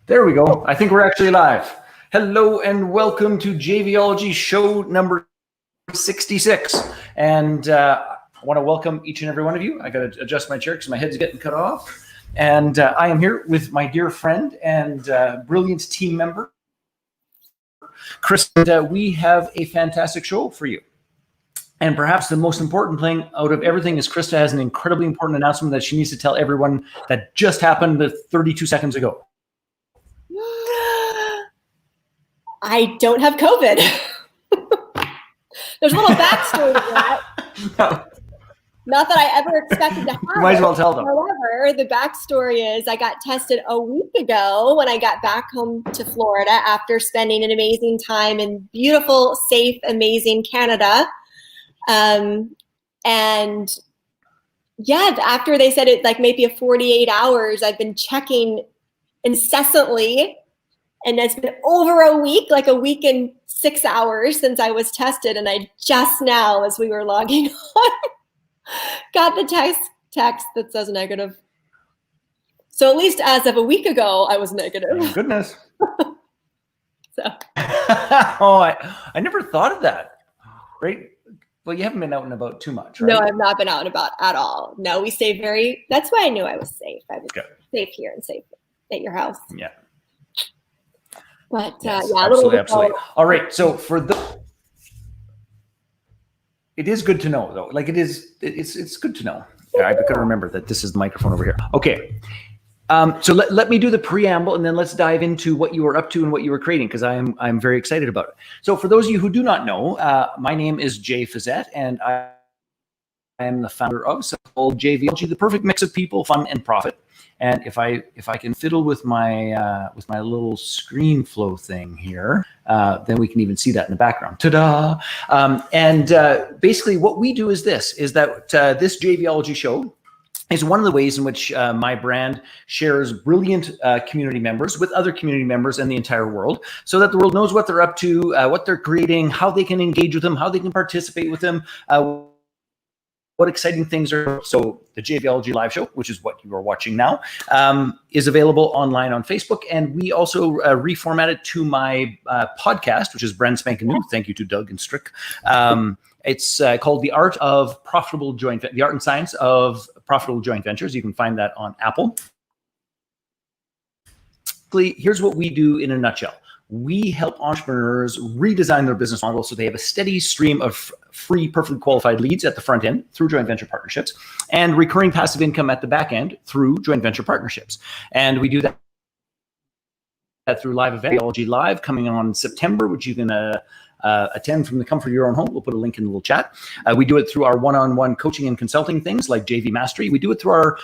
There we go. I think we're actually live. Hello and welcome to Jvology show number 66. And I want to welcome each and every one of you. I got to adjust my chair because my head's getting cut off. And I am here with my dear friend and brilliant team member, Krista. We have a fantastic show for you. And perhaps the most important thing out of everything is Krista has an incredibly important announcement that she needs to tell everyone that just happened 32 seconds ago. I don't have COVID. There's a little backstory to that. No. Not that I ever expected to have. You might as well tell them. However, the backstory is I got tested a week ago when I got back home to Florida after spending an amazing time in beautiful, safe, amazing Canada. And yeah, after they said it like maybe 48 hours, I've been checking incessantly. And it's been over a week, like a week and 6 hours since I was tested. And I just now, as we were logging on, got the text that says negative. So at least as of a week ago, I was negative. Oh, goodness. So. Oh, I never thought of that. Right? Well, you haven't been out and about too much, right? No, I've not been out and about at all. No, we stay that's why I knew I was safe. I was safe here and safe at your house. Yeah. But yes, yeah, absolutely. All right. So it is good to know though. Like it's good to know. Yeah, I've got to remember that this is the microphone over here. Okay. So let me do the preamble and then let's dive into what you were up to and what you were creating because I'm very excited about it. So for those of you who do not know, my name is Jay Fizzette and I am the founder of something called Jvology, the perfect mix of people, fun, and profit. And if I can fiddle with my little screen flow thing here, then we can even see that in the background. Ta-da! Basically, what we do is that this Jvology show is one of the ways in which my brand shares brilliant community members with other community members in the entire world, so that the world knows what they're up to, what they're creating, how they can engage with them, how they can participate with them. What exciting things are. So the Jvology live show, which is what you are watching now, is available online on Facebook. And we also reformatted to my podcast, which is brand spanking new. Thank you to Doug and Strick. It's called The Art and Science of Profitable Joint Ventures. You can find that on Apple. Here's what we do in a nutshell. We help entrepreneurs redesign their business model so they have a steady stream of free, perfectly qualified leads at the front end through joint venture partnerships and recurring passive income at the back end through joint venture partnerships. And we do that through live events. Jvology Live coming on in September, which you can attend from the comfort of your own home. We'll put a link in the little chat. We do it through our one-on-one coaching and consulting things like JV Mastery. We do it through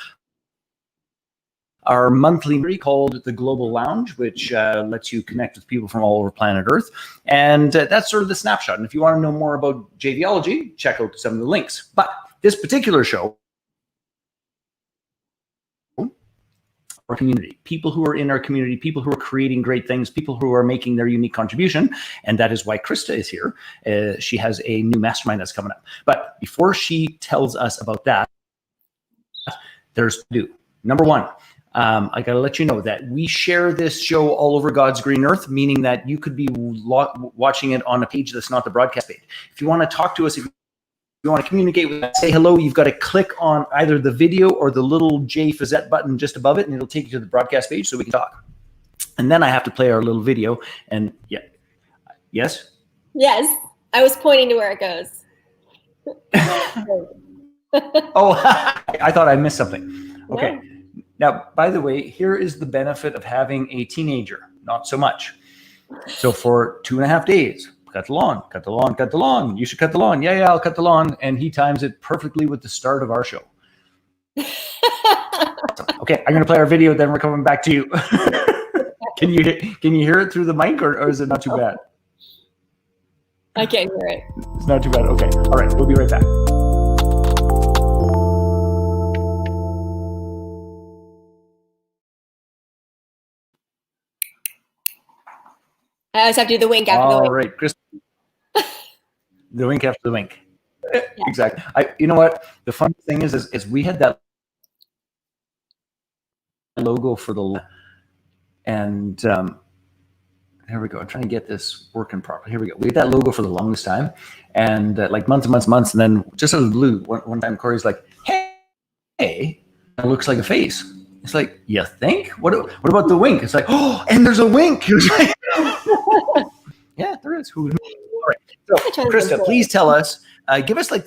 our monthly meeting called the Global Lounge, which lets you connect with people from all over planet Earth. And that's sort of the snapshot. And if you want to know more about Jvology, check out some of the links. But this particular show, our community, people who are in our community, people who are creating great things, people who are making their unique contribution. And that is why Krista is here. She has a new mastermind that's coming up. But before she tells us about that, there's to do. Number one, I got to let you know that we share this show all over God's green earth, meaning that you could be watching it on a page that's not the broadcast page. If you want to talk to us, if you want to communicate with us, say hello, you've got to click on either the video or the little J Fizzette button just above it, and it'll take you to the broadcast page so we can talk. And then I have to play our little video. And yeah, yes? Yes, I was pointing to where it goes. Oh, I thought I missed something. Okay. No. Now, by the way, here is the benefit of having a teenager. Not so much. So for 2.5 days, cut the lawn, cut the lawn, cut the lawn. You should cut the lawn. Yeah, I'll cut the lawn. And he times it perfectly with the start of our show. Okay, I'm going to play our video, then we're coming back to you. Can you hear it through the mic or is it not too bad? I can't hear it. It's not too bad. Okay. All right. We'll be right back. I always have to do the wink after the wink. All right, Chris. The wink after the wink. Yeah. Exactly. You know what? The funny thing is we had that logo for the And there we go. I'm trying to get this working properly. Here we go. We had that logo for the longest time, and like months and months and months. And then just out of the blue, one time Corey's like, hey, it looks like a face. It's like, you think? What about the wink? It's like, oh, and there's a wink. It was like, yeah, there is. All right. So, Krista, please tell us, give us like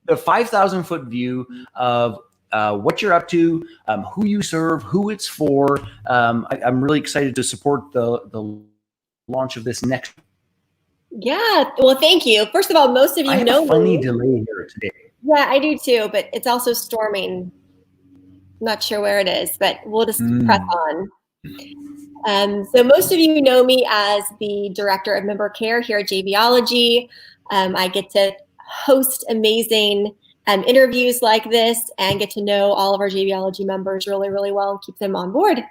the 5,000 foot view of what you're up to, who you serve, who it's for. I'm really excited to support the launch of this next. Yeah, well, thank you. First of all, most of you know me. I have a funny delay here today. Yeah, I do too, but it's also storming. I'm not sure where it is, but we'll just press on. So most of you know me as the Director of Member Care here at Jvology. I get to host amazing interviews like this and get to know all of our Jvology members really, really well and keep them on board.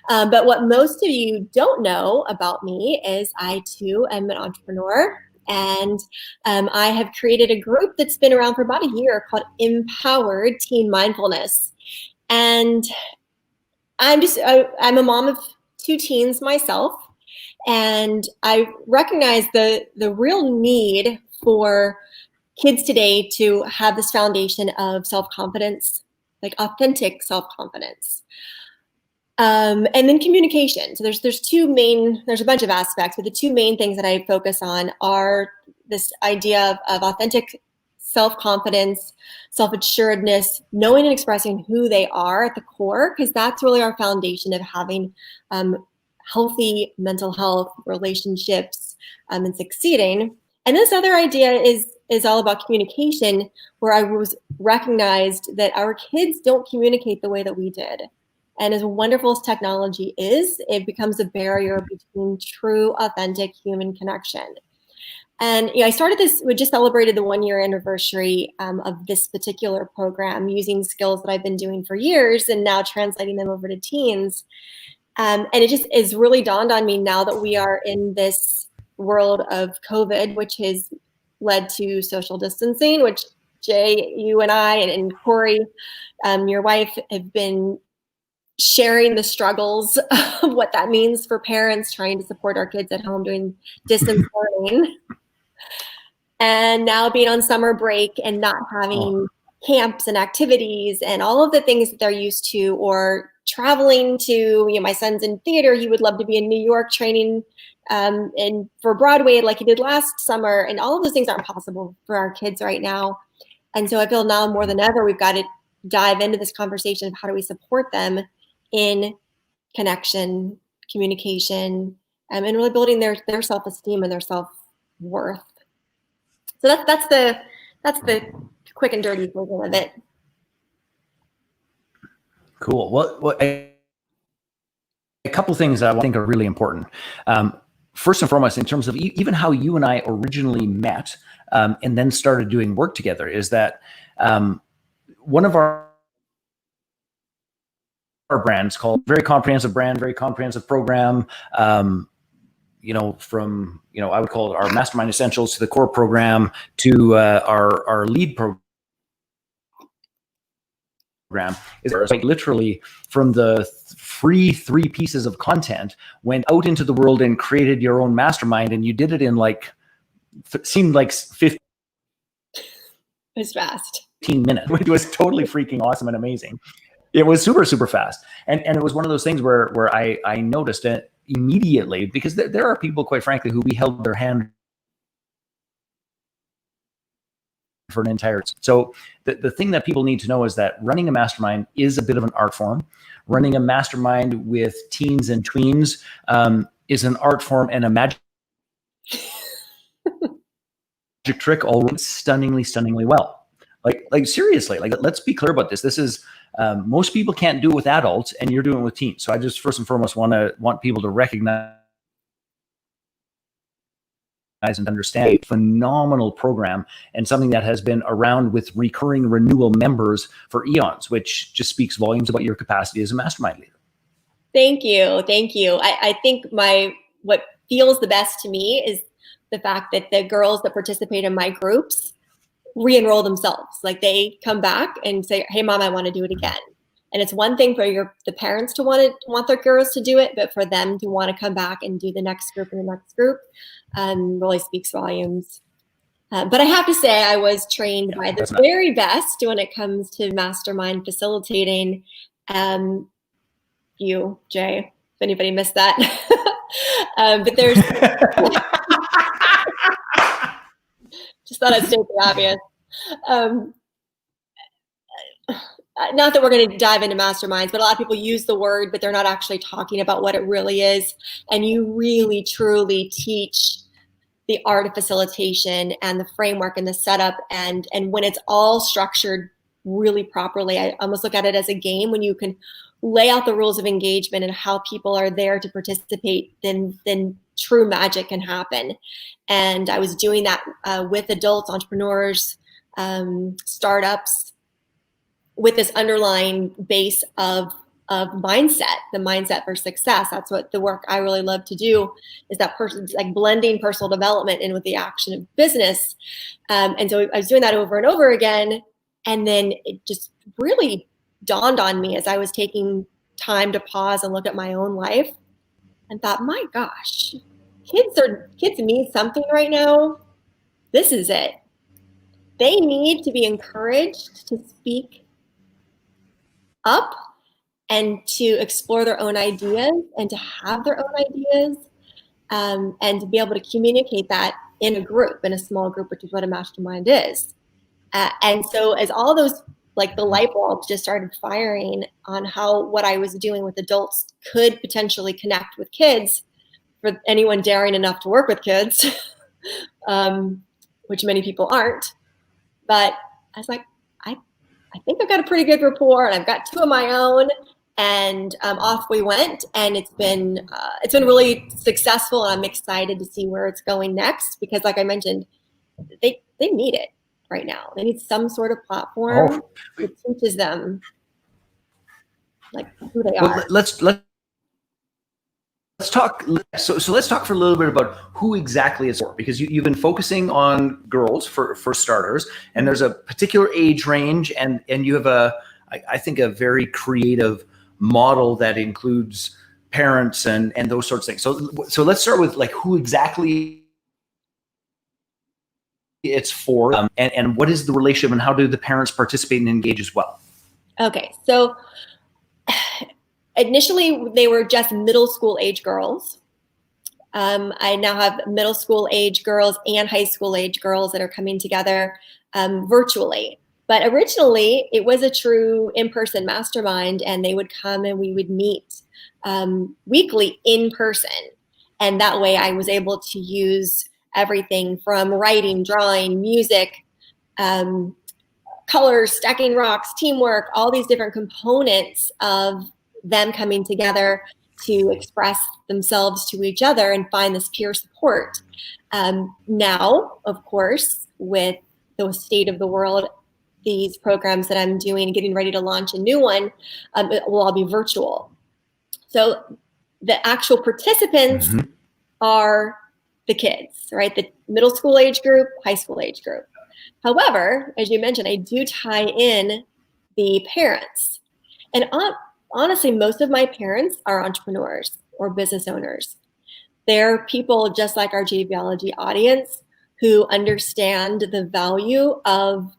But what most of you don't know about me is I too am an entrepreneur. And I have created a group that's been around for about a year called Empowered Teen Mindfulness. And I'm a mom of 2 teens myself. And I recognize the real need for kids today to have this foundation of self-confidence, like authentic self-confidence. And then communication. So there's a bunch of aspects, but the 2 main things that I focus on are this idea of authentic self-confidence, self-assuredness, knowing and expressing who they are at the core, because that's really our foundation of having healthy mental health, relationships, and succeeding. And this other idea is all about communication, where I was recognized that our kids don't communicate the way that we did. And as wonderful as technology is, it becomes a barrier between true, authentic human connection. And I started this, we just celebrated the 1-year anniversary of this particular program using skills that I've been doing for years and now translating them over to teens. And it just is really dawned on me now that we are in this world of COVID, which has led to social distancing, which Jay, you and I, and Corey, your wife, have been sharing the struggles of what that means for parents trying to support our kids at home doing distance learning. And now being on summer break and not having camps and activities and all of the things that they're used to, or traveling to, my son's in theater. He would love to be in New York training and for Broadway like he did last summer. And all of those things aren't possible for our kids right now. And so I feel now more than ever, we've got to dive into this conversation of how do we support them in connection, communication, and really building their self-esteem and their self-worth. So that's the quick and dirty version of it. Cool. Well, a couple things that I think are really important. First and foremost, in terms of even how you and I originally met and then started doing work together, is that one of our brands called very comprehensive brand, very comprehensive program. From I would call it our Mastermind Essentials to the core program to our lead program is like literally from the free 3 pieces of content went out into the world and created your own mastermind, and you did it in like seemed like 15 It's fast. minutes. It was totally freaking awesome and amazing. It was super, super fast. And it was one of those things where I noticed it immediately, because there are people, quite frankly, who we held their hand for an entire. So the thing that people need to know is that running a mastermind is a bit of an art form. Running a mastermind with teens and tweens is an art form and a magic trick, all stunningly well. Like seriously, like let's be clear about this. This is most people can't do it with adults, and you're doing it with teens. So I just first and foremost want people to recognize and understand a phenomenal program, and something that has been around with recurring renewal members for eons, which just speaks volumes about your capacity as a mastermind leader. Thank you. I think what feels the best to me is the fact that the girls that participate in my groups re-enroll themselves. Like they come back and say, hey, Mom, I want to do it again. And it's one thing for the parents to want their girls to do it, but for them to want to come back and do the next group and the next group really speaks volumes. But I have to say, I was trained by the very best when it comes to Mastermind facilitating. You, Jay, if anybody missed that. But there's just thought I'd state the obvious. Not that we're going to dive into masterminds, but a lot of people use the word, but they're not actually talking about what it really is. And you really, truly teach the art of facilitation and the framework and the setup. And when it's all structured really properly, I almost look at it as a game. When you can lay out the rules of engagement and how people are there to participate, then true magic can happen. And I was doing that with adults, entrepreneurs, startups, with this underlying base of mindset, the mindset for success. That's what the work I really love to do, is that person, like blending personal development in with the action of business. And so I was doing that over and over again. And then it just really dawned on me as I was taking time to pause and look at my own life and thought, my gosh, kids need something right now. This is it. They need to be encouraged to speak up and to explore their own ideas and to have their own ideas, and to be able to communicate that in a group, in a small group, which is what a mastermind is. And so as all those, like the light bulbs just started firing on how what I was doing with adults could potentially connect with kids, for anyone daring enough to work with kids, which many people aren't. But I was like, I think I've got a pretty good rapport, and I've got two of my own, and off we went. And it's been really successful, and I'm excited to see where it's going next, because like I mentioned, they need it right now. They need some sort of platform that teaches them like who they are. Let's talk. So let's talk for a little bit about who exactly it's for, because you've been focusing on girls for starters, and there's a particular age range, and you have I think a very creative model that includes parents and those sorts of things. So let's start with like who exactly it's for, and what is the relationship, and how do the parents participate and engage as well? Okay, so initially, they were just middle school age girls. I now have middle school age girls and high school age girls that are coming together virtually. But originally, it was a true in-person mastermind, and they would come and we would meet weekly in person. And that way I was able to use everything from writing, drawing, music, colors, stacking rocks, teamwork, all these different components of them coming together to express themselves to each other and find this peer support. Now, of course, with the state of the world, these programs that I'm doing, getting ready to launch a new one, it will all be virtual. So the actual participants are the kids, right? The middle school age group, high school age group. However, as you mentioned, I do tie in the parents. And honestly, most of my parents are entrepreneurs or business owners. They're people just like our Jvology audience who understand the value of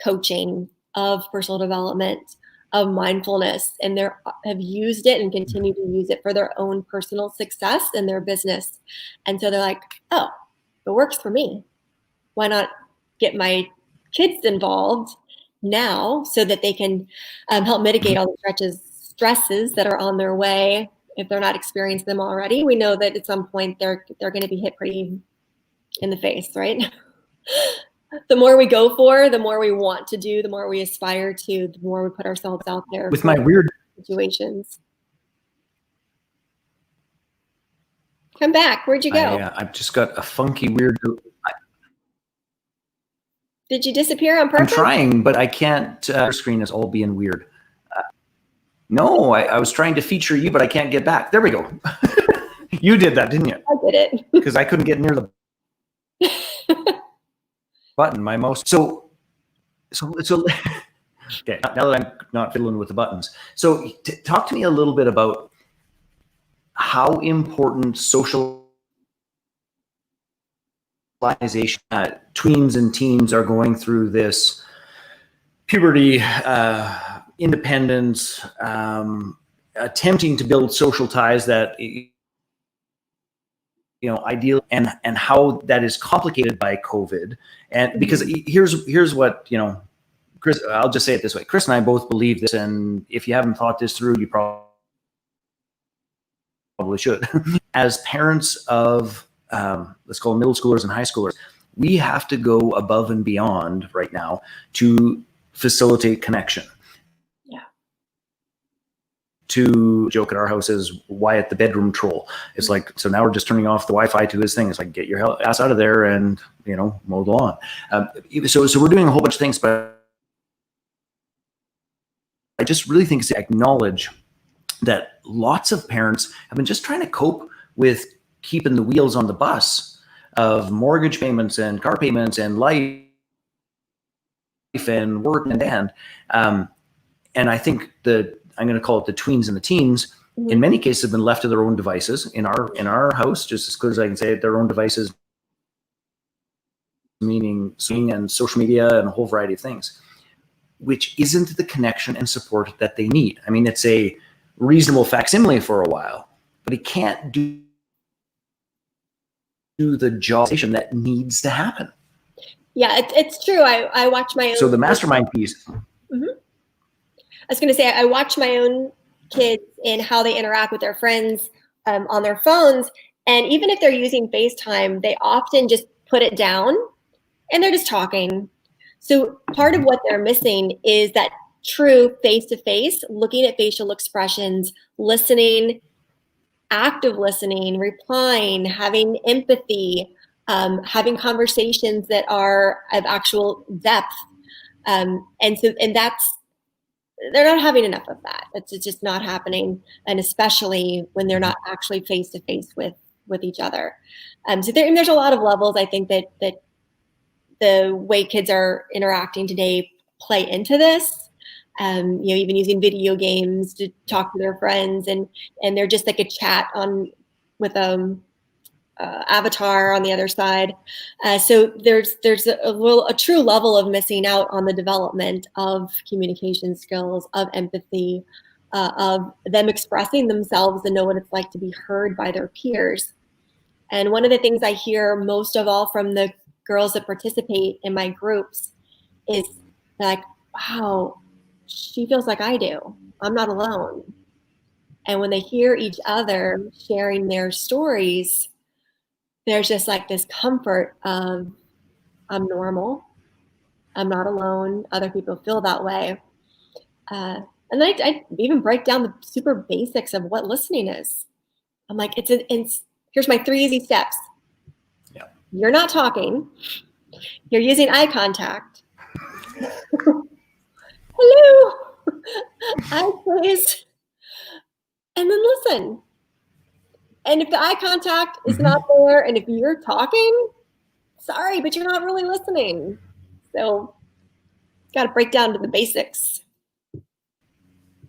coaching, of personal development, of mindfulness, and they have used it and continue to use it for their own personal success in their business. And so they're like, oh, it works for me. Why not get my kids involved now so that they can help mitigate all the stresses that are on their way if they're not experiencing them already. We know that at some point they're going to be hit pretty in the face, right? The more we go for, the more we want to do, the more we aspire to, the more we put ourselves out there with my weird situations. Come back. Where'd you go? I've just got a funky weird. Did you disappear on purpose? I'm trying, but I can't. Your screen is all being weird. No, I was trying to feature you, but I can't get back. There we go. You did that, didn't you? I did it. Because I couldn't get near the button, my mouse. So Okay, now that I'm not fiddling with the buttons. So talk to me a little bit about how important socialization, tweens and teens are going through this puberty, independence, attempting to build social ties that, ideal, and how that is complicated by COVID. And because here's what, Chris, I'll just say it this way. Chris and I both believe this, and if you haven't thought this through, you probably should. As parents of, let's call them middle schoolers and high schoolers, we have to go above and beyond right now to facilitate connection. Yeah. To joke at our house is Wyatt the bedroom troll. It's like, so now we're just turning off the Wi-Fi to his thing. It's like, get your ass out of there and, mow the lawn. So we're doing a whole bunch of things, but I just really think it's to acknowledge that lots of parents have been just trying to cope with keeping the wheels on the bus of mortgage payments and car payments and life and work and I think I'm going to call it the tweens and the teens, in many cases have been left to their own devices in our house, just as clear as I can say it, their own devices, meaning seeing and social media and a whole variety of things, which isn't the connection and support that they need. I mean, it's a reasonable facsimile for a while, but it can't do the job that needs to happen. Yeah, it's true. I watch my own. So the mastermind piece. I was going to say, I watch my own kids in how they interact with their friends on their phones. And even if they're using FaceTime, they often just put it down and they're just talking. So part of what they're missing is that true face-to-face, looking at facial expressions, listening, active listening, replying, having empathy, having conversations that are of actual depth. And that's, they're not having enough of that. It's just not happening. And especially when they're not actually face-to-face with each other. So there's a lot of levels, I think, that the way kids are interacting today play into this. Even using video games to talk to their friends, and they're just like a chat with avatar on the other side. So there's a true level of missing out on the development of communication skills, of empathy, of them expressing themselves and know what it's like to be heard by their peers. And one of the things I hear most of all from the girls that participate in my groups is like, wow, she feels like I do. I'm not alone. And when they hear each other sharing their stories, there's just like this comfort of, I'm normal. I'm not alone. Other people feel that way. And then I even break down the super basics of what listening is. I'm like, here's my 3 easy steps. Yeah. You're not talking. You're using eye contact. Hello. Eye please. And then listen. And if the eye contact is not there, and if you're talking, sorry, but you're not really listening. So got to break down to the basics.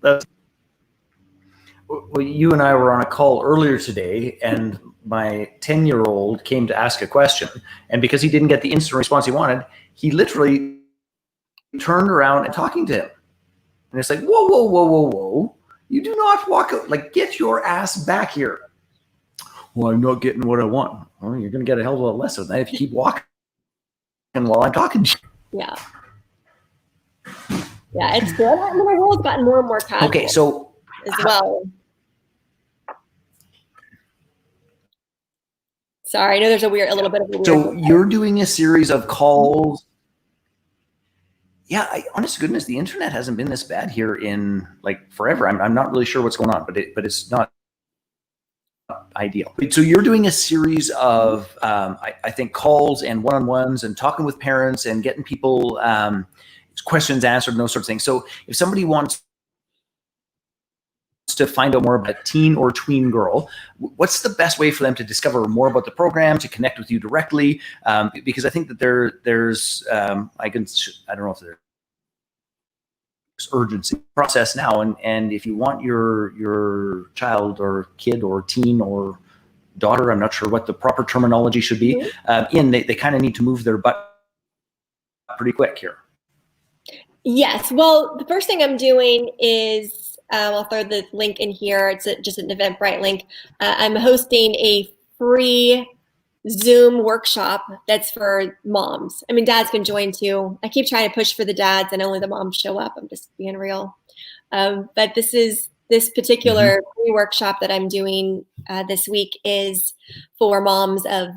Well, you and I were on a call earlier today, and my 10-year-old came to ask a question. And because he didn't get the instant response he wanted, he literally turned around and talking to him. And it's like, whoa, whoa, whoa, whoa, whoa. You do not walk out. Like, get your ass back here. Well, I'm not getting what I want. Well, you're going to get a hell of a lot less of that if you keep walking while I'm talking to you. Yeah. Yeah, it's good. I mean, my world's gotten more and more casual. Okay, so as well. Sorry, I know there's a little bit of a weird. So you're doing a series of calls. Yeah, honest to goodness, the internet hasn't been this bad here in like forever. I'm not really sure what's going on, but it's not ideal. So you're doing a series of, I think, calls and one-on-ones and talking with parents and getting people questions answered and those sorts of things. So if somebody wants to find out more about a teen or tween girl, what's the best way for them to discover more about the program, to connect with you directly? Because I think that there's, I don't know if urgency process now. And if you want your child or kid or teen or daughter, I'm not sure what the proper terminology should be, they kind of need to move their butt pretty quick here. Yes. Well, the first thing I'm doing is, I'll throw the link in here. It's just an Eventbrite link. I'm hosting a free Zoom workshop that's for moms. I mean, dads can join too. I keep trying to push for the dads and only the moms show up. I'm just being real. But this particular free workshop that I'm doing this week is for moms of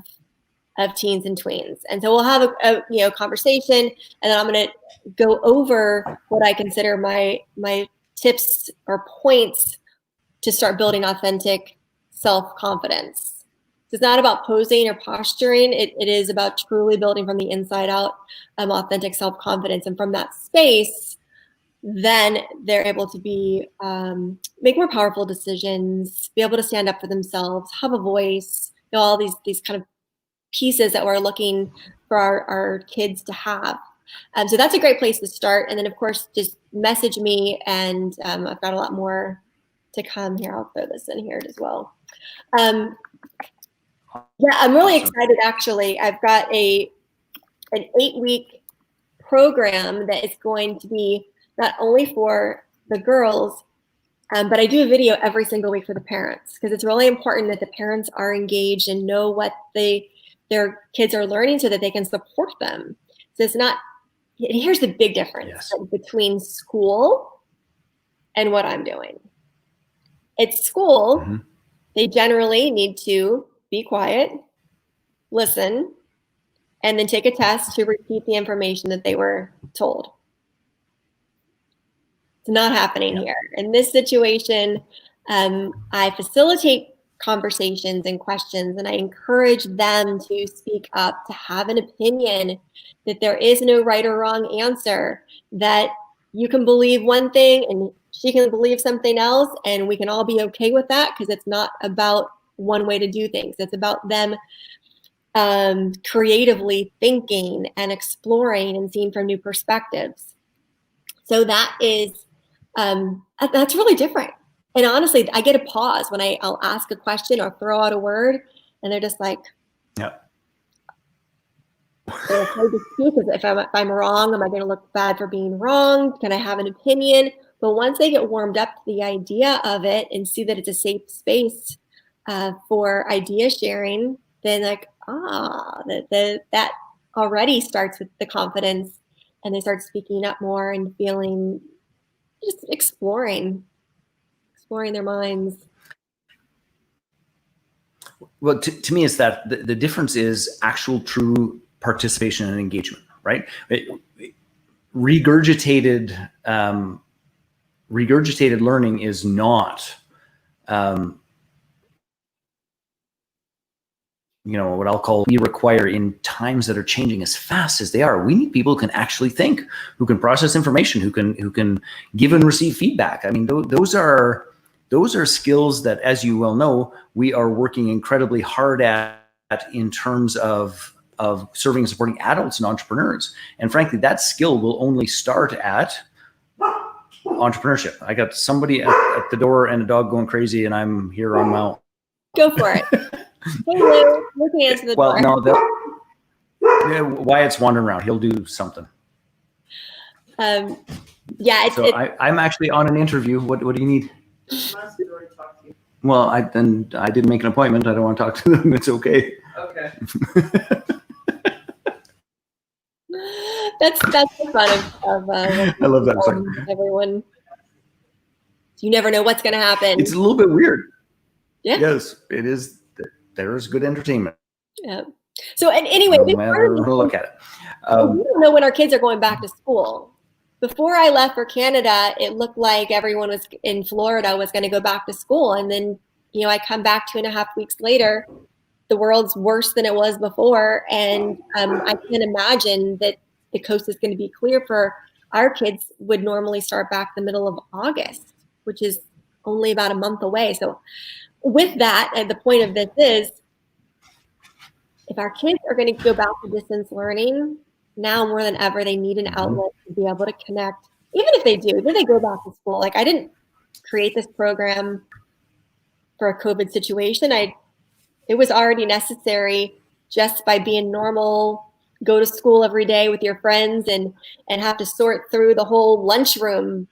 teens and tweens. And so we'll have a conversation, and then I'm going to go over what I consider my tips or points to start building authentic self-confidence. It's not about posing or posturing. It is about truly building from the inside out authentic self-confidence. And from that space, then they're able to be make more powerful decisions, be able to stand up for themselves, have a voice, all these kind of pieces that we're looking for our kids to have. So that's a great place to start. And then, of course, just message me, and I've got a lot more to come here. I'll throw this in here as well. Yeah, I'm really excited, actually. I've got an 8-week program that is going to be not only for the girls, but I do a video every single week for the parents, because it's really important that the parents are engaged and know what their kids are learning so that they can support them. So it's not, here's the big difference between school and what I'm doing. At school, they generally need to be quiet, listen, and then take a test to repeat the information that they were told. It's not happening here. In this situation, I facilitate conversations and questions, and I encourage them to speak up, to have an opinion, that there is no right or wrong answer, that you can believe one thing and she can believe something else, and we can all be okay with that, because it's not about one way to do things. It's about them creatively thinking and exploring and seeing from new perspectives. So that is, that's really different. And honestly, I get a pause when I'll ask a question or throw out a word, and they're just like, they're afraid to speak. If I'm wrong, am I going to look bad for being wrong? Can I have an opinion? But once they get warmed up to the idea of it and see that it's a safe space for idea sharing, then like, that already starts with the confidence, and they start speaking up more and feeling, just exploring their minds. Well, to me, it's that the difference is actual true participation and engagement, right? Regurgitated learning is not, what I'll call, we require in times that are changing as fast as they are. We need people who can actually think, who can process information, who can give and receive feedback. I mean, those are skills that, as you well know, we are working incredibly hard at in terms of serving and supporting adults and entrepreneurs. And frankly, that skill will only start at entrepreneurship. I got somebody at the door and a dog going crazy, and I'm here on my own. Go for it. Hey, Lou, you can answer the door. Well, no, Wyatt's wandering around. He'll do something. I'm actually on an interview. What do you need? Well, I didn't make an appointment. I don't want to talk to them. It's okay. Okay. That's the fun of I love that. Everyone, you never know what's going to happen. It's a little bit weird. Yeah. Yes, it is. There is good entertainment. Yeah. So, and anyway, no matter who look at it. We don't know when our kids are going back to school. Before I left for Canada, it looked like everyone was in Florida was going to go back to school. And then, I come back 2.5 weeks later, the world's worse than it was before. And I can't imagine that the coast is going to be clear for our kids. Would normally start back the middle of August, which is only about a month away. So with that, and the point of this is, if our kids are going to go back to distance learning, now more than ever, they need an outlet to be able to connect even if they do, then they go back to school. Like I didn't create this program for a COVID situation. It was already necessary just by being normal, go to school every day with your friends and have to sort through the whole lunchroom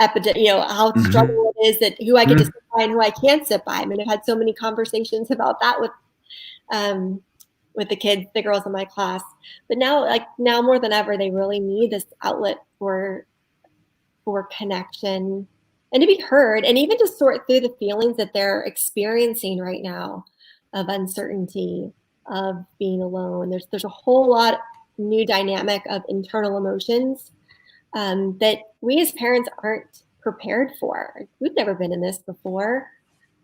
epidemic, how struggle it is that who I get to sit by and who I can't sit by. I mean, I've had so many conversations about that with the kids, the girls in my class. But now more than ever, they really need this outlet for connection and to be heard, and even to sort through the feelings that they're experiencing right now of uncertainty, of being alone. There's a whole lot new dynamic of internal emotions that we as parents aren't prepared for. We've never been in this before.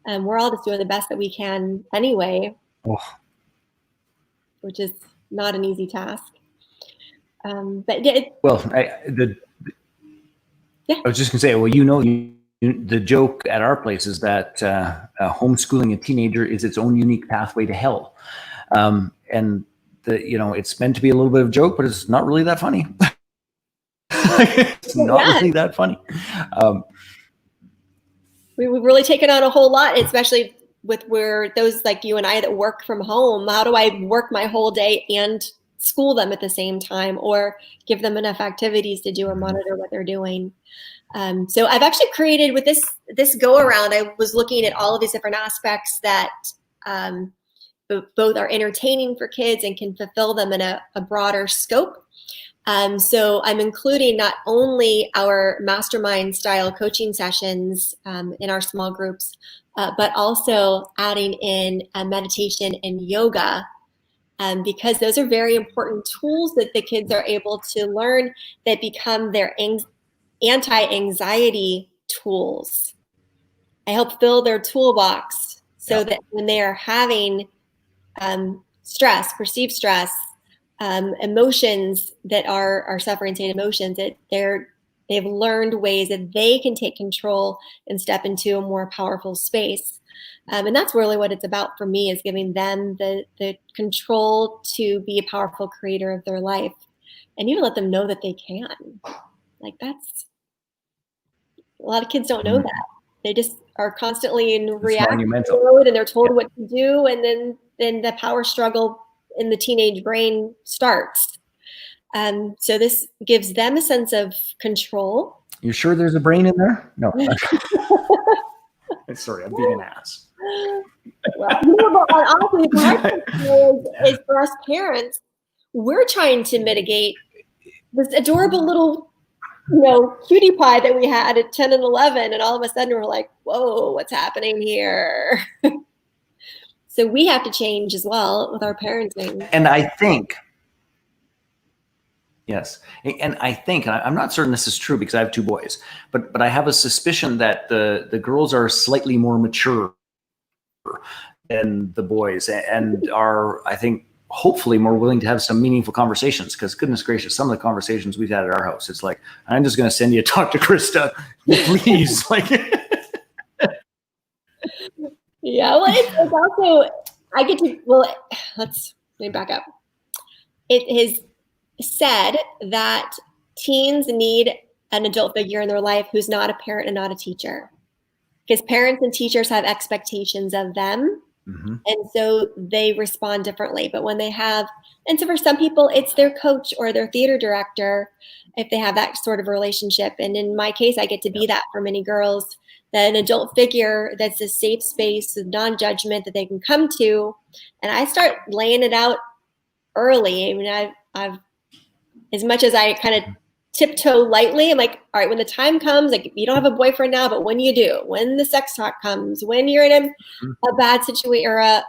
We're all just doing the best that we can anyway, which is not an easy task. I was just gonna say, the joke at our place is that homeschooling a teenager is its own unique pathway to hell, and it's meant to be a little bit of a joke, but it's not really that funny. It's not really that funny. We've really taken on a whole lot, especially with where those like you and I that work from home. How do I work my whole day and school them at the same time, or give them enough activities to do or monitor what they're doing? So I've actually created with this go around, I was looking at all of these different aspects that both are entertaining for kids and can fulfill them in a broader scope. So I'm including not only our mastermind style coaching sessions in our small groups, but also adding in meditation and yoga, because those are very important tools that the kids are able to learn that become their anti-anxiety tools. I help fill their toolbox so that when they are having stress, perceived stress, emotions that are suffering state emotions, that they've learned ways that they can take control and step into a more powerful space. And that's really what it's about for me, is giving them the control to be a powerful creator of their life, and even let them know that they can. Like that's, a lot of kids don't know that. They just are constantly in reaction mode, and they're told what to do, and then the power struggle in the teenage brain starts. So this gives them a sense of control. You sure there's a brain in there? No. Sorry, I'm being an ass. Well, but honestly, the hard is for us parents, we're trying to mitigate this adorable little, cutie pie that we had at 10 and 11, and all of a sudden we're like, whoa, what's happening here? So we have to change as well with our parenting. And I think, yes, and I think, and I'm not certain this is true because I have two boys, but I have a suspicion that the girls are slightly more mature than the boys, and are, I think, hopefully more willing to have some meaningful conversations, because goodness gracious, some of the conversations we've had at our house, it's like, I'm just going to send you to talk to Krista, please. Like, yeah, well, it's also, let me back up. It is said that teens need an adult figure in their life who's not a parent and not a teacher, because parents and teachers have expectations of them. And so they respond differently. But when they have, and so for some people, it's their coach or their theater director, if they have that sort of relationship. And in my case, I get to be that for many girls, that an adult figure that's a safe space with non-judgment that they can come to. And I start laying it out early. I mean, I've as much as I kind of tiptoe lightly, I'm like, all right, when the time comes, like, you don't have a boyfriend now, but when you do, when the sex talk comes, when you're in a bad situation or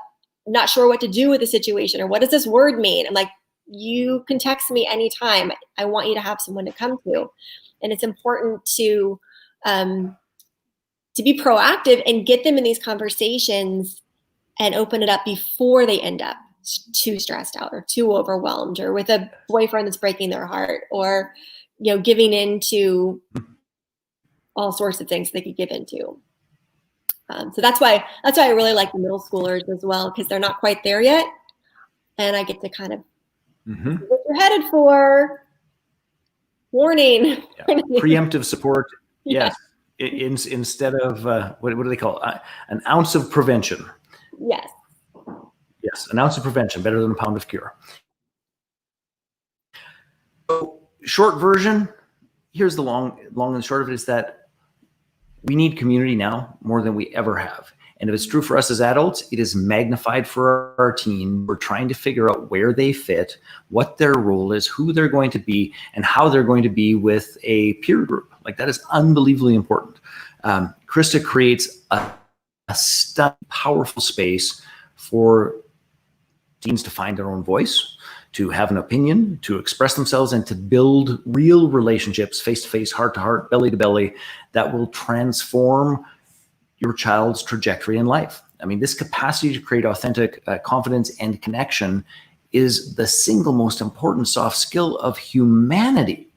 not sure what to do with the situation, or what does this word mean? I'm like, you can text me anytime. I want you to have someone to come to. And it's important to be proactive and get them in these conversations and open it up before they end up too stressed out or too overwhelmed, or with a boyfriend that's breaking their heart, or giving into all sorts of things they could give into. So that's why I really like the middle schoolers as well, because they're not quite there yet, and I get to kind of what you're headed for. Warning. Yeah. Preemptive support. Yeah. Yes. Instead of, what do they call it? An ounce of prevention. Yes. Yes. An ounce of prevention, better than a pound of cure. So short version, here's the long and short of it, is that we need community now more than we ever have. And if it's true for us as adults, it is magnified for our teen. We're trying to figure out where they fit, what their role is, who they're going to be, and how they're going to be with a peer group. Like, that is unbelievably important. Krista creates a stunning, powerful space for teens to find their own voice, to have an opinion, to express themselves, and to build real relationships, face-to-face, heart-to-heart, belly-to-belly, that will transform your child's trajectory in life. I mean, this capacity to create authentic confidence and connection is the single most important soft skill of humanity.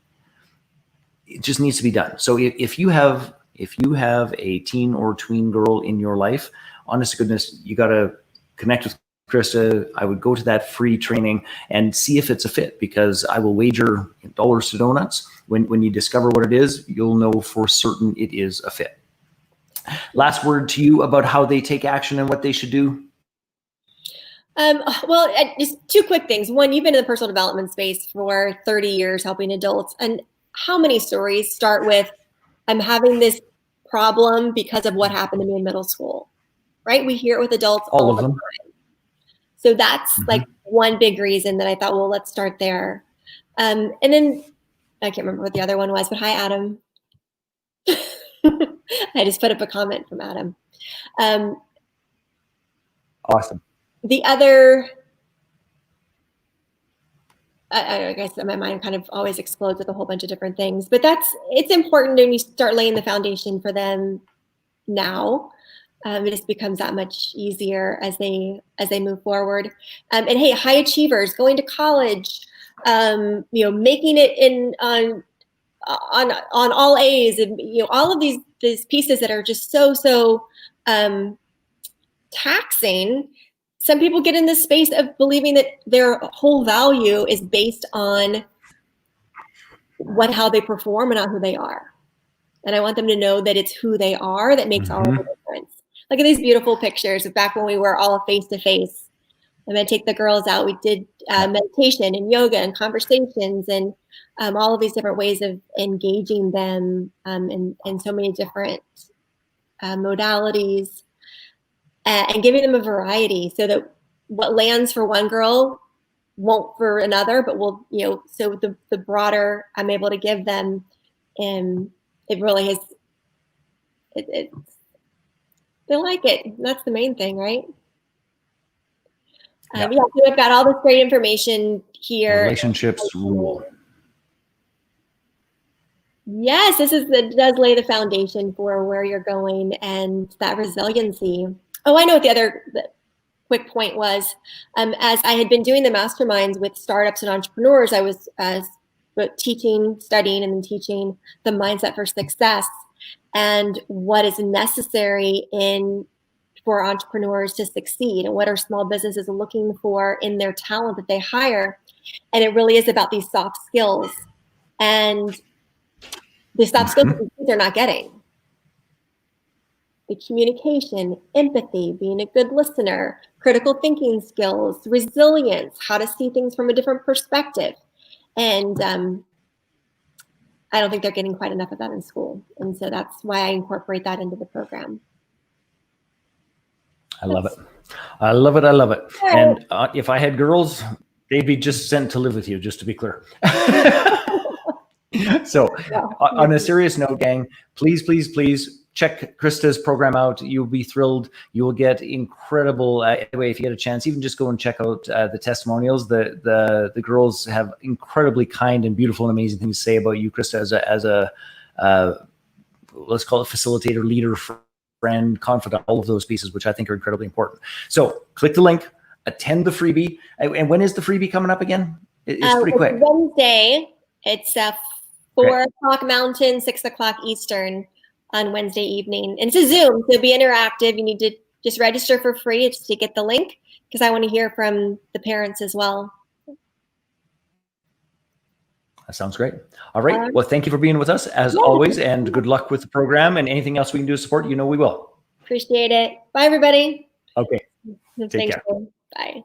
It just needs to be done. So if you have a teen or tween girl in your life, honest to goodness, you got to connect with Krista. I would go to that free training and see if it's a fit, because I will wager dollars to donuts. When you discover what it is, you'll know for certain it is a fit. Last word to you about how they take action and what they should do. Well, just two quick things. One, you've been in the personal development space for 30 years helping adults. And how many stories start with, I'm having this problem because of what happened to me in middle school, right? We hear it with adults all of them. Time. So that's like one big reason that I thought, well, let's start there. And then I can't remember what the other one was, but hi, Adam. I just put up a comment from Adam. Awesome. The other, I guess my mind kind of always explodes with a whole bunch of different things, but it's important when you start laying the foundation for them now. It just becomes that much easier as they move forward. And hey, high achievers, going to college, making it in on all A's, and all of these pieces that are just so taxing. Some people get in this space of believing that their whole value is based on how they perform and not who they are. And I want them to know that it's who they are that makes all the difference. Look at these beautiful pictures of back when we were all face to face. I'm going to take the girls out. We did meditation and yoga and conversations and all of these different ways of engaging them in so many different modalities, and giving them a variety so that what lands for one girl won't for another, but will, so the broader I'm able to give them, and it really has, they like it. That's the main thing, right? So I've got all this great information here. Relationships rule. Yes, it does lay the foundation for where you're going and that resiliency. Oh, I know what the other quick point was. As I had been doing the masterminds with startups and entrepreneurs, I was teaching, studying, and then teaching the mindset for success and what is necessary for entrepreneurs to succeed, and what are small businesses looking for in their talent that they hire. And it really is about these soft skills, and the soft skills they're not getting. The communication, empathy, being a good listener, critical thinking skills, resilience, how to see things from a different perspective. And I don't think they're getting quite enough of that in school. And so that's why I incorporate that into the program. I love it. I love it. I love it. And if I had girls, they'd be just sent to live with you, just to be clear. So on a serious note, gang, please check Krista's program out. You'll be thrilled. You will get incredible, anyway, if you get a chance, even just go and check out the testimonials. The girls have incredibly kind and beautiful and amazing things to say about you, Krista, as a let's call it facilitator, leader, friend, confidant, all of those pieces, which I think are incredibly important. So click the link, attend the freebie. And when is the freebie coming up again? It's pretty quick. Wednesday. It's 4 o'clock Mountain, 6 o'clock Eastern on Wednesday evening. And it's a Zoom, so be interactive. You need to just register for free just to get the link, because I want to hear from the parents as well. That sounds great. All right. Well, thank you for being with us as always, and good luck with the program, and anything else we can do to support, we will. Appreciate it. Bye, everybody. Okay. Take Thanks. care. Bye.